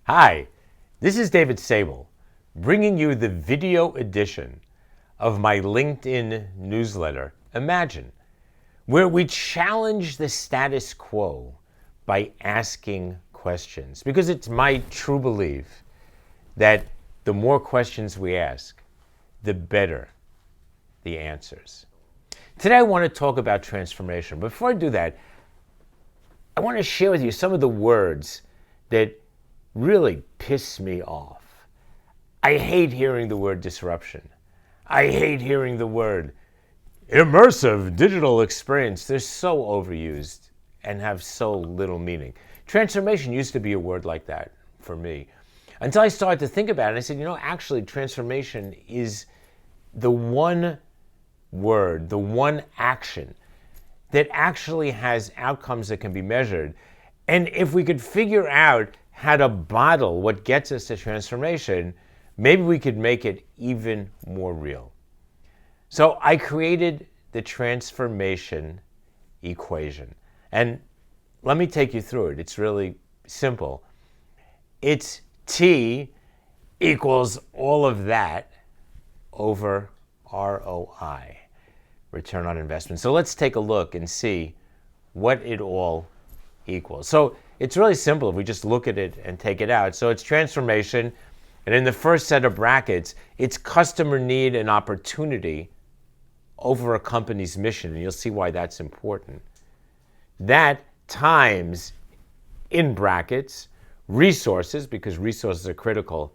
Hi, this is David Sable, bringing you the video edition of my LinkedIn newsletter, Imagine, where we challenge the status quo by asking questions. Because it's my true belief that the more questions we ask, the better the answers. Today I want to talk about transformation. Before I do that, I want to share with you some of the words that really piss me off. I hate hearing the word disruption. I hate hearing the word immersive digital experience. They're so overused and have so little meaning. Transformation used to be a word like that for me. Until I started to think about it, I said, actually transformation is the one word, the one action that actually has outcomes that can be measured. And if we could figure out how to bottle what gets us to transformation, maybe we could make it even more real. So I created the transformation equation. And let me take you through it. It's really simple. It's T equals all of that over ROI, return on investment. So let's take a look and see what it all equals. So it's really simple if we just look at it and take it out. So it's transformation, and in the first set of brackets, it's customer need and opportunity over a company's mission, and you'll see why that's important. That times, in brackets, resources, because resources are critical,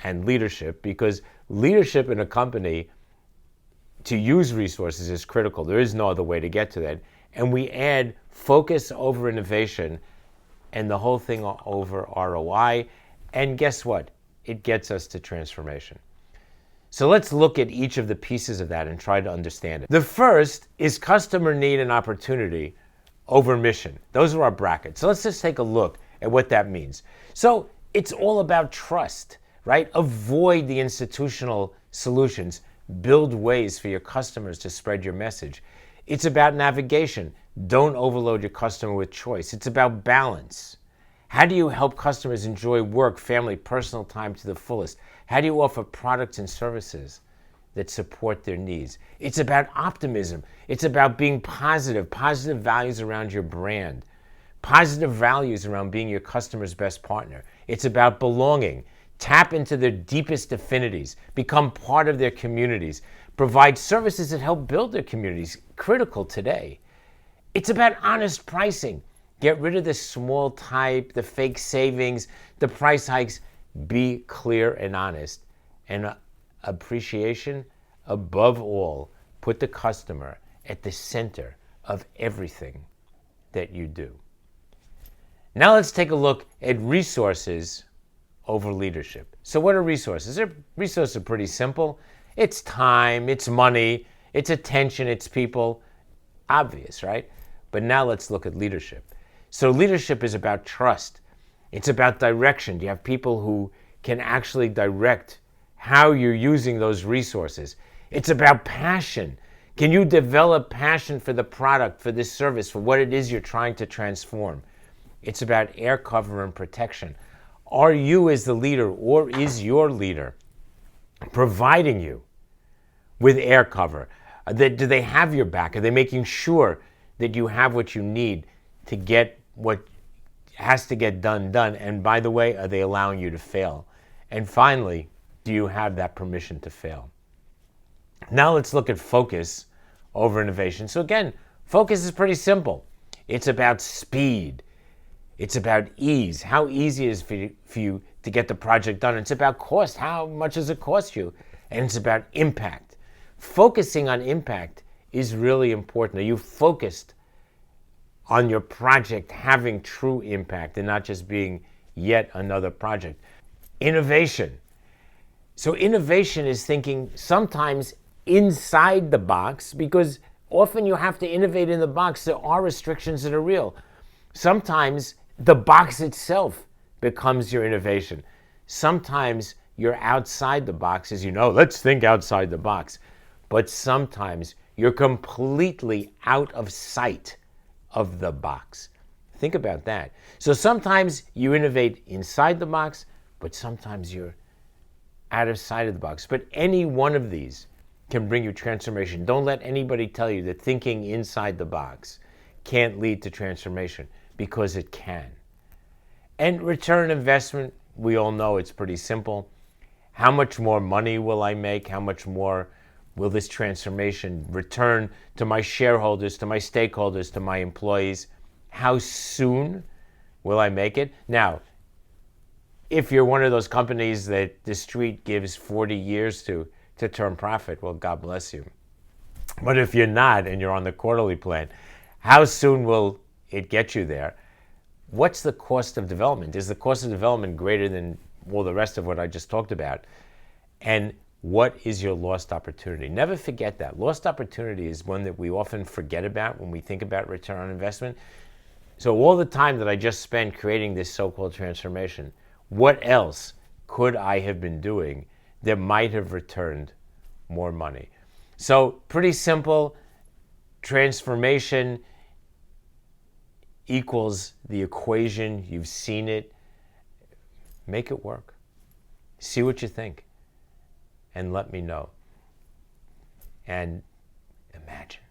and leadership, because leadership in a company to use resources is critical. There is no other way to get to that. And we add focus over innovation and the whole thing over ROI. And guess what? It gets us to transformation. So let's look at each of the pieces of that and try to understand it. The first is customer need and opportunity over mission. Those are our brackets. So let's just take a look at what that means. So it's all about trust, right? Avoid the institutional solutions. Build ways for your customers to spread your message. It's about navigation. Don't overload your customer with choice. It's about balance. How do you help customers enjoy work, family, personal time to the fullest? How do you offer products and services that support their needs? It's about optimism. It's about being positive values around your brand, positive values around being your customer's best partner. It's about belonging. Tap into their deepest affinities, become part of their communities, provide services that help build their communities, critical today. It's about honest pricing. Get rid of the small type, the fake savings, the price hikes. Be clear and honest. And appreciation, above all, put the customer at the center of everything that you do. Now let's take a look at resources over leadership. So what are resources? Resources are pretty simple. It's time, it's money, it's attention, it's people. Obvious, right? But now let's look at leadership. So leadership is about trust. It's about direction. Do you have people who can actually direct how you're using those resources? It's about passion. Can you develop passion for the product, for this service, for what it is you're trying to transform? It's about air cover and protection. Are you as the leader, or is your leader providing you with air cover? Do they have your back? Are they making sure that you have what you need to get what has to get done? And by the way, are they allowing you to fail? And finally, do you have that permission to fail? Now let's look at focus over innovation. So again, focus is pretty simple. It's about speed. It's about ease. How easy it is for you to get the project done. It's about cost. How much does it cost you? And it's about impact. Focusing on impact is really important. Are you focused on your project having true impact and not just being yet another project? Innovation. So innovation is thinking sometimes inside the box, because often you have to innovate in the box. There are restrictions that are real. Sometimes the box itself becomes your innovation. Sometimes you're outside the box, as you know, let's think outside the box. But sometimes you're completely out of sight of the box. Think about that. So sometimes you innovate inside the box, but sometimes you're out of sight of the box. But any one of these can bring you transformation. Don't let anybody tell you that thinking inside the box can't lead to transformation, because it can. And return on investment, we all know it's pretty simple. How much more money will I make? How much more will this transformation return to my shareholders, to my stakeholders, to my employees? How soon will I make it? Now, if you're one of those companies that the street gives 40 years to turn profit, well, God bless you. But if you're not and you're on the quarterly plan, how soon will it get you there? What's the cost of development? Is the cost of development greater than all the rest of what I just talked about? And what is your lost opportunity? Never forget that. Lost opportunity is one that we often forget about when we think about return on investment. So all the time that I just spent creating this so-called transformation, what else could I have been doing that might have returned more money? So pretty simple. Transformation equals the equation. You've seen it. Make it work. See what you think and let me know. And imagine.